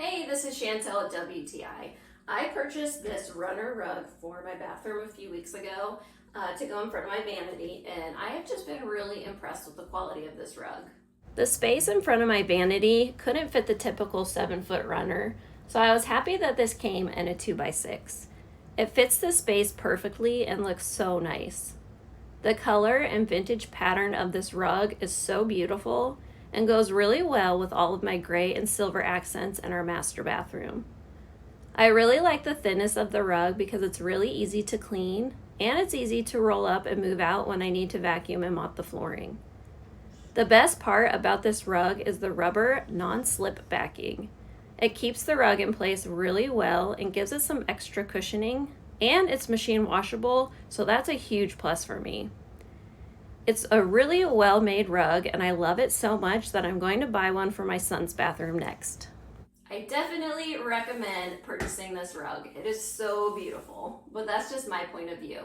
Hey, this is Chantel at WTI. I purchased this runner rug for my bathroom a few weeks ago to go in front of my vanity, and I have just been really impressed with the quality of this rug. The space in front of my vanity couldn't fit the typical 7-foot runner, so I was happy that this came in a 2x6. It fits the space perfectly and looks so nice. The color and vintage pattern of this rug is so beautiful and goes really well with all of my gray and silver accents in our master bathroom. I really like the thinness of the rug because it's really easy to clean and it's easy to roll up and move out when I need to vacuum and mop the flooring. The best part about this rug is the rubber non-slip backing. It keeps the rug in place really well and gives it some extra cushioning, and it's machine washable, so that's a huge plus for me. It's a really well-made rug, and I love it so much that I'm going to buy one for my son's bathroom next. I definitely recommend purchasing this rug. It is so beautiful, but that's just my point of view.